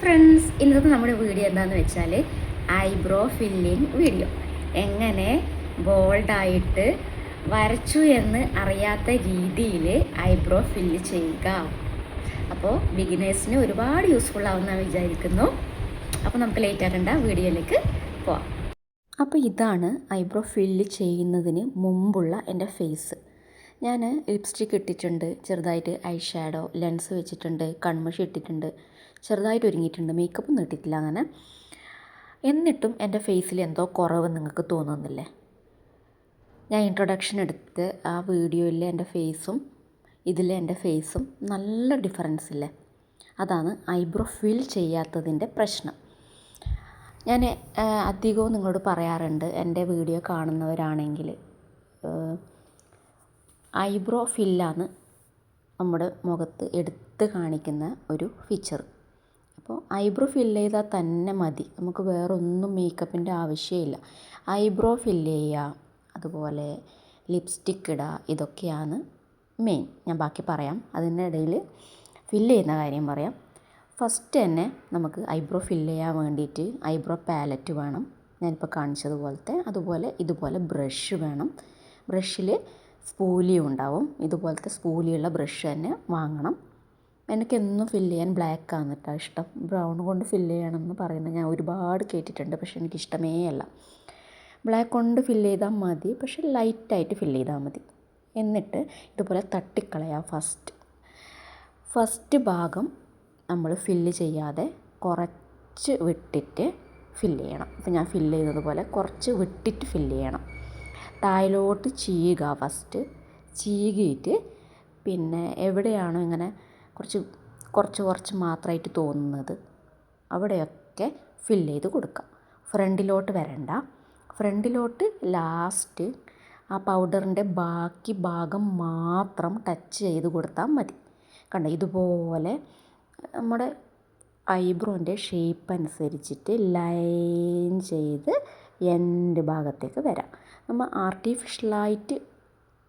Friends, ഇന്നത്തെ നമ്മുടെ video എന്താണെന്ന് വെച്ചാൽ ഐബ്രോ ഫില്ലിങ് വീഡിയോ. എങ്ങനെ ബോൾഡായിട്ട് വരച്ചു എന്ന് അറിയാത്ത രീതിയിൽ ഐബ്രോ ഫില്ല് ചെയ്യുക. അപ്പോൾ ബിഗിനേഴ്സിന് ഒരുപാട് യൂസ്ഫുൾ ആവുമെന്ന് വിചാരിക്കുന്നു. അപ്പോൾ നമുക്ക് ലേറ്റ് ആക്കണ്ട, വീഡിയോയിലേക്ക് പോവാം. അപ്പോൾ ഇതാണ് ഐബ്രോ ഫില്ല് ചെയ്യുന്നതിന് മുമ്പുള്ള എൻ്റെ ഫേസ്. ഞാൻ ലിപ്സ്റ്റിക്ക് ഇട്ടിട്ടുണ്ട്, ചെറുതായിട്ട് ഐ ഷാഡോ, ലെൻസ് വെച്ചിട്ടുണ്ട്, കൺമഷി ഇട്ടിട്ടുണ്ട്, ചെറുതായിട്ട് ഒരുങ്ങിയിട്ടുണ്ട്, മേക്കപ്പ് ഒന്നും ഇട്ടിട്ടില്ല അങ്ങനെ. എന്നിട്ടും എൻ്റെ ഫേസിൽ എന്തോ കുറവ് നിങ്ങൾക്ക് തോന്നുന്നില്ലേ? ഞാൻ ഇൻട്രൊഡക്ഷൻ എടുത്ത് ആ വീഡിയോയിലെ എൻ്റെ ഫേസും ഇതിലെ എൻ്റെ ഫേസും നല്ല ഡിഫറൻസ് ഇല്ലേ? അതാണ് ഐബ്രോ ഫിൽ ചെയ്യാത്തതിൻ്റെ പ്രശ്നം. ഞാൻ അധികവും നിങ്ങളോട് പറയാറുണ്ട്, എൻ്റെ വീഡിയോ കാണുന്നവരാണെങ്കിൽ ഐബ്രോ ഫില്ലാണ് നമ്മുടെ മുഖത്ത് എടുത്ത് കാണിക്കുന്ന ഒരു ഫീച്ചർ. അപ്പോൾ ഐബ്രോ ഫില്ല് ചെയ്താൽ തന്നെ മതി, നമുക്ക് വേറെ ഒന്നും മേക്കപ്പിൻ്റെ ആവശ്യമില്ല. ഐബ്രോ ഫില്ല് ചെയ്യുക, അതുപോലെ ലിപ്സ്റ്റിക്ക് ഇടുക, ഇതൊക്കെയാണ് മെയിൻ. ഞാൻ ബാക്കി പറയാം, അതിനിടയിൽ ഫില്ല് ചെയ്യുന്ന കാര്യം പറയാം. ഫസ്റ്റ് തന്നെ നമുക്ക് ഐബ്രോ ഫില്ല് ചെയ്യാൻ വേണ്ടിയിട്ട് ഐബ്രോ പാലറ്റ് വേണം, ഞാനിപ്പോൾ കാണിച്ചതുപോലത്തെ. അതുപോലെ ഇതുപോലെ ബ്രഷ് വേണം. ബ്രഷിൽ സ്പൂലിയും ഉണ്ടാവും, ഇതുപോലത്തെ സ്പൂലിയുള്ള ബ്രഷ് തന്നെ വാങ്ങണം. എനിക്കെന്നും ഫില്ല് ചെയ്യാൻ ബ്ലാക്കാണ് കേട്ടോ ഇഷ്ടം. ബ്രൗൺ കൊണ്ട് ഫില്ല് ചെയ്യണമെന്ന് പറയുന്നത് ഞാൻ ഒരുപാട് കേട്ടിട്ടുണ്ട്, പക്ഷേ എനിക്കിഷ്ടമേ അല്ല. ബ്ലാക്ക് കൊണ്ട് ഫില്ല് ചെയ്താൽ മതി, പക്ഷേ ലൈറ്റായിട്ട് ഫില്ല് ചെയ്താൽ മതി. എന്നിട്ട് ഇതുപോലെ തട്ടിക്കളയാം. ഫസ്റ്റ് ഭാഗം നമ്മൾ ഫില്ല് ചെയ്യാതെ കുറച്ച് വിട്ടിട്ട് ഫില്ല് ചെയ്യണം. അപ്പോൾ ഞാൻ ഫില്ല് ചെയ്തതുപോലെ കുറച്ച് വിട്ടിട്ട് ഫില്ല് ചെയ്യണം. താഴോട്ട് ചെയ്യുക ഫസ്റ്റ്. ചീകിയിട്ട് പിന്നെ എവിടെയാണോ ഇങ്ങനെ കുറച്ച് മാത്രമായിട്ട് തോന്നുന്നത് അവിടെയൊക്കെ ഫില്ല് ചെയ്ത് കൊടുക്കുക. ഫ്രണ്ടിലോട്ട് വരണ്ട. ഫ്രണ്ടിലോട്ട് ലാസ്റ്റ് ആ പൗഡറിൻ്റെ ബാക്കി ഭാഗം മാത്രം ടച്ച് ചെയ്ത് കൊടുത്താൽ മതി. കണ്ടോ, ഇതുപോലെ നമ്മുടെ ഐബ്രോൻ്റെ ഷേപ്പ് അനുസരിച്ചിട്ട് ലൈൻ ചെയ്ത് എൻഡ് ഭാഗത്തേക്ക് വരാം. നമ്മൾ ആർട്ടിഫിഷ്യലായിട്ട്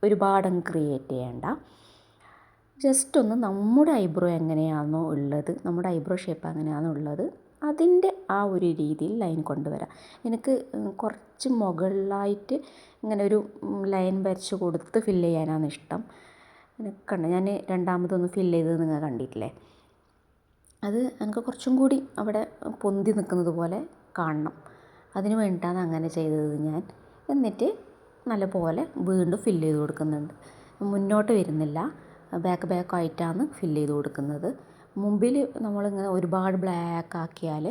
ഒരുപാടങ്ങ് ക്രിയേറ്റ് ചെയ്യേണ്ട. ജസ്റ്റ് ഒന്ന് നമ്മുടെ ഐബ്രോ എങ്ങനെയാണോ ഉള്ളത്, നമ്മുടെ ഐബ്രോ ഷേപ്പ് എങ്ങനെയാണോ ഉള്ളത്, അതിൻ്റെ ആ ഒരു രീതിയിൽ ലൈൻ കൊണ്ടുവരാം. എനിക്ക് കുറച്ച് മുകളിലായിട്ട് ഇങ്ങനെ ഒരു ലൈൻ വരച്ച് കൊടുത്ത് ഫില്ല് ചെയ്യാനാണ് ഇഷ്ടം. കണ്ടോ, ഞാൻ രണ്ടാമതൊന്ന് ഫില്ല് ചെയ്തത് നിങ്ങൾ കണ്ടിട്ടില്ലേ? അത് എനിക്ക് കുറച്ചും കൂടി അവിടെ പൊന്തി നിൽക്കുന്നത് പോലെ കാണണം. അതിന് വേണ്ടിയിട്ടാണ് അങ്ങനെ ചെയ്തത് ഞാൻ. എന്നിട്ട് നല്ലപോലെ വീണ്ടും ഫില്ല് ചെയ്ത് കൊടുക്കുന്നുണ്ട്. മുന്നോട്ട് വരുന്നില്ല, ബാക്കായിട്ടാണ് ഫില്ല് ചെയ്ത് കൊടുക്കുന്നത്. മുമ്പിൽ നമ്മളിങ്ങനെ ഒരുപാട് ബ്ലാക്ക് ആക്കിയാൽ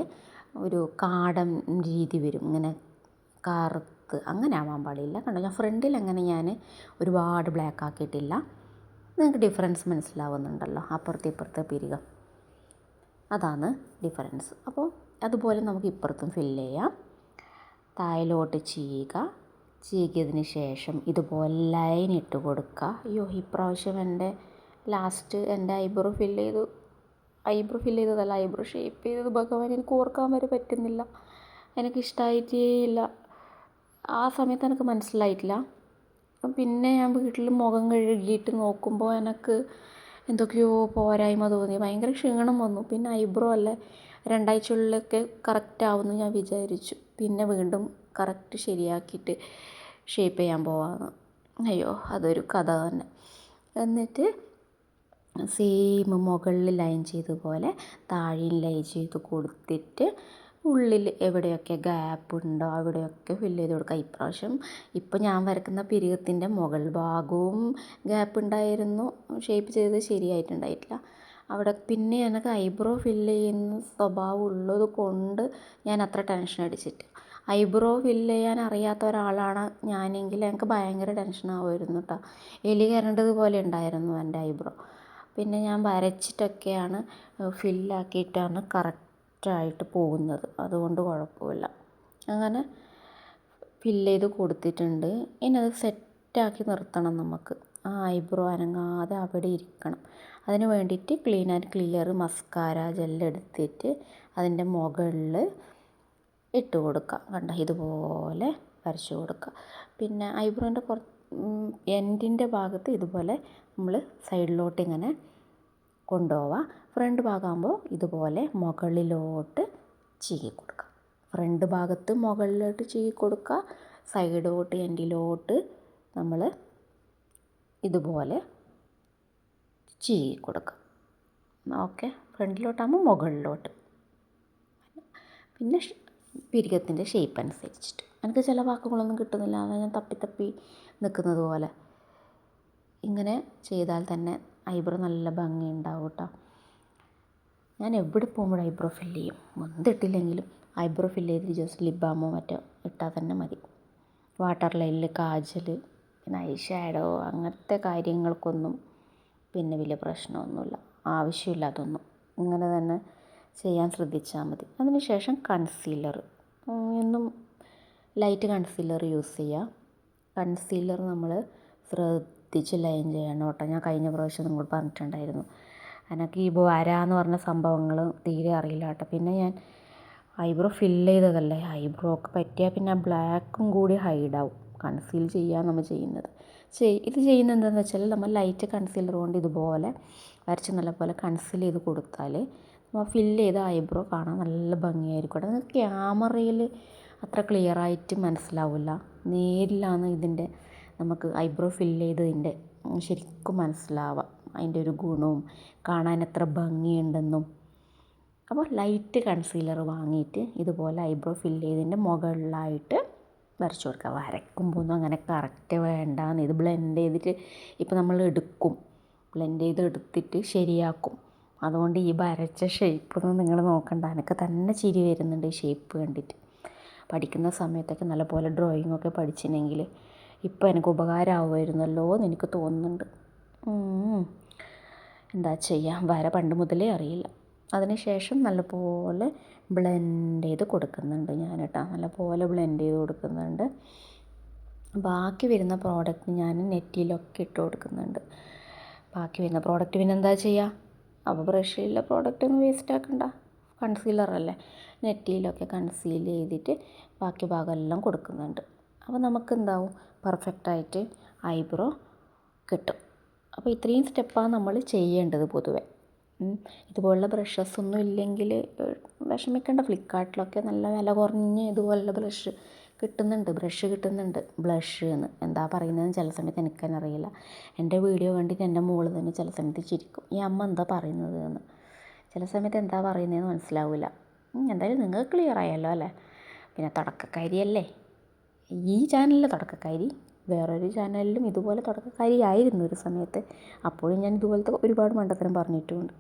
ഒരു കാടൻ രീതി വരും, ഇങ്ങനെ കറുത്ത്. അങ്ങനെ ആവാൻ പാടില്ല. കണ്ടോ, ഞാൻ ഫ്രണ്ടിൽ അങ്ങനെ ഞാൻ ഒരുപാട് ബ്ലാക്ക് ആക്കിയിട്ടില്ല. നിങ്ങൾക്ക് ഡിഫറൻസ് മനസ്സിലാവുന്നുണ്ടല്ലോ, അപ്പുറത്തെ ഇപ്പുറത്തെ പിരിക, അതാണ് ഡിഫറൻസ്. അപ്പോൾ അതുപോലെ നമുക്ക് ഇപ്പുറത്തും ഫില്ല് ചെയ്യാം. താഴോട്ട് ചെയ്യുക. ചീകിയതിന് ശേഷം ഇതുപോലെ ലൈൻ ഇട്ട് കൊടുക്കുക. അയ്യോ, ഇപ്രാവശ്യം എൻ്റെ ഐബ്രോ ഫില്ല് ചെയ്തതല്ല, ഐബ്രോ ഷേപ്പ് ചെയ്തത് ഭഗവാൻ എനിക്ക് ഓർക്കാൻ വരെ പറ്റുന്നില്ല. എനിക്കിഷ്ടമായിട്ടേ ഇല്ല. ആ സമയത്ത് എനിക്ക് മനസ്സിലായിട്ടില്ല. പിന്നെ ഞാൻ വീട്ടിൽ മുഖം കഴുകിയിട്ട് നോക്കുമ്പോൾ എനിക്ക് എന്തൊക്കെയോ പോരായ്മ തോന്നി, ഭയങ്കര ക്ഷീണം വന്നു. പിന്നെ ഐബ്രോ അല്ലേ, 2 ആഴ്ചകളിലൊക്കെ കറക്റ്റ് ആവുമെന്ന് ഞാൻ വിചാരിച്ചു. പിന്നെ വീണ്ടും കറക്റ്റ് ശരിയാക്കിയിട്ട് ഷേപ്പ് ചെയ്യാൻ പോവാന്ന്. അയ്യോ, അതൊരു കഥ തന്നെ. എന്നിട്ട് സെയിം മുകളിൽ ലൈൻ ചെയ്തതുപോലെ താഴെയും ലൈൻ ചെയ്ത് കൊടുത്തിട്ട് ഉള്ളിൽ എവിടെയൊക്കെ ഗ്യാപ്പ് ഉണ്ടോ അവിടെയൊക്കെ ഫില്ല് ചെയ്ത് കൊടുക്കുക. ഇപ്രാവശ്യം ഇപ്പം ഞാൻ വരക്കുന്ന പിരികത്തിൻ്റെ മുകൾ ഭാഗവും ഗ്യാപ്പ് ഉണ്ടായിരുന്നു, ഷേപ്പ് ചെയ്ത് ശരിയായിട്ടുണ്ടായിട്ടില്ല അവിടെ. പിന്നെ എനിക്ക് ഐബ്രോ ഫില്ല് ചെയ്യുന്ന സ്വഭാവം ഉള്ളത് കൊണ്ട് ഞാൻ അത്ര ടെൻഷൻ അടിച്ചിട്ട്. ഐബ്രോ ഫില്ല് ചെയ്യാൻ അറിയാത്ത ഒരാളാണ് ഞാനെങ്കിൽ എനിക്ക് ഭയങ്കര ടെൻഷനാവുമായിരുന്നു കേട്ടോ. എലി കയറേണ്ടത് പോലെ ഉണ്ടായിരുന്നു എൻ്റെ ഐബ്രോ. പിന്നെ ഞാൻ വരച്ചിട്ടൊക്കെയാണ് ഫില്ലാക്കിയിട്ടാണ് കറക്റ്റായിട്ട് പോകുന്നത്, അതുകൊണ്ട് കുഴപ്പമില്ല. അങ്ങനെ ഫില്ല് ചെയ്ത് കൊടുത്തിട്ടുണ്ട്. ഇനി അത് സെറ്റാക്കി നിർത്തണം നമുക്ക്. ആ ഐബ്രോ അനങ്ങാതെ അവിടെ ഇരിക്കണം. അതിന് വേണ്ടിയിട്ട് ക്ലീൻ ആൻഡ് ക്ലിയർ മസ്കാര ജെല്ലെടുത്തിട്ട് അതിൻ്റെ മുകളിൽ ഇട്ട് കൊടുക്കുക. കണ്ടോ, ഇതുപോലെ വരച്ച് കൊടുക്കുക. പിന്നെ ഐബ്രോൻ്റെ എൻഡിൻ്റെ ഭാഗത്ത് ഇതുപോലെ നമ്മൾ സൈഡിലോട്ട് ഇങ്ങനെ കൊണ്ടുപോവുക. ഫ്രണ്ട് ഭാഗമാകുമ്പോൾ ഇതുപോലെ മുകളിലോട്ട് ചീകി കൊടുക്കുക. ഫ്രണ്ട് ഭാഗത്ത് മുകളിലോട്ട് ചീകി കൊടുക്കുക, സൈഡോട്ട് എൻഡിലോട്ട് നമ്മൾ ഇതുപോലെ ചീകി കൊടുക്കുക. ഓക്കെ, ഫ്രണ്ടിലോട്ടാകുമ്പോൾ മുകളിലോട്ട്. പിന്നെ പിരികത്തിൻ്റെ ഷേപ്പ് അനുസരിച്ചിട്ട് എനിക്ക് ചില വാക്കുകളൊന്നും കിട്ടുന്നില്ല, അതാണ് ഞാൻ തപ്പി നിൽക്കുന്നത് പോലെ. ഇങ്ങനെ ചെയ്താൽ തന്നെ ഐബ്രോ നല്ല ഭംഗി ഉണ്ടാവും കേട്ടോ. ഞാൻ എവിടെ പോകുമ്പോഴും ഐബ്രോ ഫില്ല് ചെയ്യും. എന്തിട്ടില്ലെങ്കിലും ഐബ്രോ ഫില്ല് ചെയ്തിട്ട് ജസ്റ്റ് ലിപ് ബാമോ മറ്റോ ഇട്ടാൽ തന്നെ മതി. വാട്ടർ ലൈനിൽ കാജൽ, പിന്നെ ഐ ഷാഡോ അങ്ങനത്തെ കാര്യങ്ങൾക്കൊന്നും പിന്നെ വലിയ പ്രശ്നമൊന്നുമില്ല, ആവശ്യമില്ല അതൊന്നും. ഇങ്ങനെ തന്നെ ചെയ്യാൻ ശ്രദ്ധിച്ചാൽ മതി. അതിനുശേഷം കൺസീലർ, എന്നും ലൈറ്റ് കൺസീലർ യൂസ് ചെയ്യുക. കൺസീലർ നമ്മൾ ശ്രദ്ധിച്ച് ലൈൻ ചെയ്യണം കേട്ടോ. ഞാൻ കഴിഞ്ഞ പ്രാവശ്യം നിങ്ങളോട് പറഞ്ഞിട്ടുണ്ടായിരുന്നു, എനിക്ക് ഈ വരാന്ന് പറഞ്ഞ സംഭവങ്ങൾ തീരെ അറിയില്ല കേട്ടോ. പിന്നെ ഞാൻ ഐബ്രോ ഫില്ല് ചെയ്തതല്ലേ, ഐബ്രോക്ക് പറ്റിയാൽ പിന്നെ ബ്ലാക്കും കൂടി ഹൈഡാവും. കൺസീൽ ചെയ്യാൻ നമ്മൾ ചെയ്യുന്നത്. ഇത് ചെയ്യുന്നത് എന്താണെന്ന് വെച്ചാൽ നമ്മൾ ലൈറ്റ് കൺസീലർ കൊണ്ട് ഇതുപോലെ വരച്ച് നല്ലപോലെ കൺസീൽ ചെയ്ത് കൊടുത്താൽ നമ്മൾ ഫില്ല് ചെയ്ത ഐബ്രോ കാണാൻ നല്ല ഭംഗിയായിരിക്കും. അത് ക്യാമറയിൽ അത്ര ക്ലിയറായിട്ട് മനസ്സിലാവില്ല, നേരിലാണ് ഇതിൻ്റെ നമുക്ക് ഐബ്രോ ഫില്ല് ചെയ്തതിൻ്റെ ശരിക്കും മനസ്സിലാവുക, അതിൻ്റെ ഒരു ഗുണവും കാണാൻ എത്ര ഭംഗിയുണ്ടെന്നും. അപ്പോൾ ലൈറ്റ് കൺസീലർ വാങ്ങിയിട്ട് ഇതുപോലെ ഐബ്രോ ഫില്ല് ചെയ്തതിൻ്റെ മുകളിലായിട്ട് വരച്ച് കൊടുക്കുക. വരയ്ക്കുമ്പോൾ ഒന്നും അങ്ങനെ കറക്റ്റ് വേണ്ടാന്ന്, ഇത് ബ്ലെൻഡ് ചെയ്തിട്ട് ഇപ്പോൾ നമ്മൾ എടുക്കും, ബ്ലെൻഡ് ചെയ്ത് എടുത്തിട്ട് ശരിയാക്കും. അതുകൊണ്ട് ഈ വരച്ച ഷേപ്പൊന്നും നിങ്ങൾ നോക്കണ്ട, എനിക്ക് തന്നെ ചിരി വരുന്നുണ്ട് ഈ ഷേപ്പ് കണ്ടിട്ട്. പഠിക്കുന്ന സമയത്തൊക്കെ നല്ലപോലെ ഡ്രോയിങ്ങൊക്കെ പഠിച്ചിട്ടുണ്ടെങ്കിൽ ഇപ്പോൾ എനിക്ക് ഉപകാരമാവുമായിരുന്നല്ലോ എന്ന് എനിക്ക് തോന്നുന്നുണ്ട്. എന്താ ചെയ്യുക, വര പണ്ട് മുതലേ അറിയില്ല. അതിനുശേഷം നല്ലപോലെ ബ്ലെൻഡ് ചെയ്ത് കൊടുക്കുന്നുണ്ട് ഞാൻ കേട്ടോ, നല്ലപോലെ ബ്ലെൻഡ് ചെയ്ത് കൊടുക്കുന്നുണ്ട്. ബാക്കി വരുന്ന പ്രോഡക്റ്റ് ഞാൻ നെറ്റിയിലൊക്കെ ഇട്ട് കൊടുക്കുന്നുണ്ട്. ബാക്കി വരുന്ന പ്രോഡക്റ്റ് പിന്നെ എന്താ ചെയ്യുക, അപ്പോൾ ബ്രഷിലുള്ള പ്രോഡക്റ്റ് ഒന്നും വേസ്റ്റ് ആക്കണ്ട, കൺസീലറല്ലേ. നെറ്റിയിലൊക്കെ കൺസീൽ ചെയ്തിട്ട് ബാക്കി ഭാഗമെല്ലാം കൊടുക്കുന്നുണ്ട്. അപ്പോൾ നമുക്ക് എന്താവും, പെർഫെക്റ്റായിട്ട് ഐബ്രോ കിട്ടും. അപ്പോൾ ഇത്രയും സ്റ്റെപ്പാണ് നമ്മൾ ചെയ്യേണ്ടത് പൊതുവെ. ഇതുപോലുള്ള ബ്രഷസ് ഒന്നും ഇല്ലെങ്കിൽ വിഷമിക്കേണ്ട, ഫ്ലിപ്കാർട്ടിലൊക്കെ നല്ല വില കുറഞ്ഞ് ഇതുപോലുള്ള ബ്രഷ് കിട്ടുന്നുണ്ട്. ബ്ലഷ് എന്ന് എന്താ പറയുന്നതെന്ന് ചില സമയത്ത് എനിക്ക് തന്നെ അറിയില്ല. എൻ്റെ വീഡിയോ കണ്ടിട്ട് എൻ്റെ മോള് തന്നെ ചില സമയത്ത് ചിരിക്കും, ഈ അമ്മ എന്താ പറയുന്നത് എന്ന്. ചില സമയത്ത് എന്താ പറയുന്നതെന്ന് മനസ്സിലാവില്ല. എന്തായാലും നിങ്ങൾക്ക് ക്ലിയർ ആയല്ലോ അല്ലേ. പിന്നെ തുടക്കക്കാരിയല്ലേ, ഈ ചാനലിലെ തുടക്കക്കാരി, വേറൊരു ചാനലിലും ഇതുപോലെ തുടക്കക്കാരിയായിരുന്നു ഒരു സമയത്ത്. അപ്പോഴും ഞാൻ ഇതുപോലത്തെ ഒരുപാട് മണ്ടത്തരം പറഞ്ഞിട്ടുമുണ്ട്.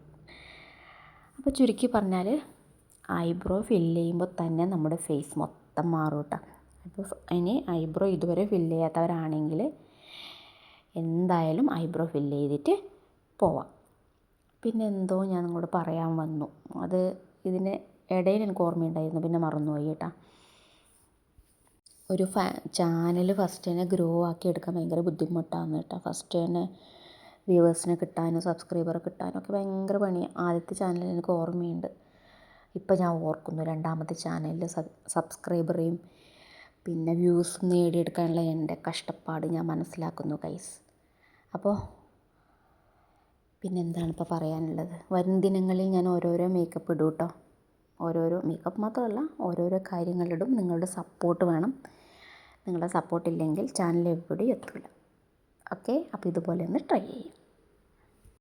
അപ്പോൾ ചുരുക്കി പറഞ്ഞാൽ ഐബ്രോ ഫില്ല് ചെയ്യുമ്പോൾ തന്നെ നമ്മുടെ ഫേസ് മൊത്തം മാറും കേട്ടോ. അപ്പോൾ ഇനി ഐബ്രോ ഇതുവരെ ഫില്ല് ചെയ്യാത്തവരാണെങ്കിൽ എന്തായാലും ഐബ്രോ ഫില്ല് ചെയ്തിട്ട് പോവാം. പിന്നെ എന്തോ ഞാൻ നിങ്ങളോട് പറയാൻ വന്നു, അത് ഇതിന് ഇടയിൽ എനിക്ക് ഓർമ്മയുണ്ടായിരുന്നു, പിന്നെ മറന്നുപോയി കേട്ടോ. ഒരു ചാനൽ ഫസ്റ്റ് തന്നെ ഗ്രോ ആക്കി എടുക്കാൻ ഭയങ്കര ബുദ്ധിമുട്ടാണ് കേട്ടോ. ഫസ്റ്റ് തന്നെ വ്യൂവേഴ്സിനെ കിട്ടാനും സബ്സ്ക്രൈബറെ കിട്ടാനും ഒക്കെ ഭയങ്കര പണിയാണ്. ആദ്യത്തെ ചാനൽ എനിക്ക് ഓർമ്മയുണ്ട്, ഇപ്പം ഞാൻ ഓർക്കുന്നു, രണ്ടാമത്തെ ചാനലിൽ സബ്സ്ക്രൈബറേയും പിന്നെ വ്യൂസും നേടിയെടുക്കാനുള്ള എൻ്റെ കഷ്ടപ്പാട് ഞാൻ മനസ്സിലാക്കുന്നു ഗൈസ്. അപ്പോൾ പിന്നെന്താണ് ഇപ്പോൾ പറയാനുള്ളത്, വരും ദിനങ്ങളിൽ ഞാൻ ഓരോരോ മേക്കപ്പ് ഇടും കേട്ടോ. ഓരോരോ മേക്കപ്പ് മാത്രമല്ല, ഓരോരോ കാര്യങ്ങളിടും. നിങ്ങളുടെ സപ്പോർട്ട് വേണം. നിങ്ങളുടെ സപ്പോർട്ടില്ലെങ്കിൽ ചാനൽ എവിടെയും എത്തില്ല. ഓക്കെ, അപ്പോൾ ഇതുപോലെ ഒന്ന് ട്രൈ ചെയ്യാം.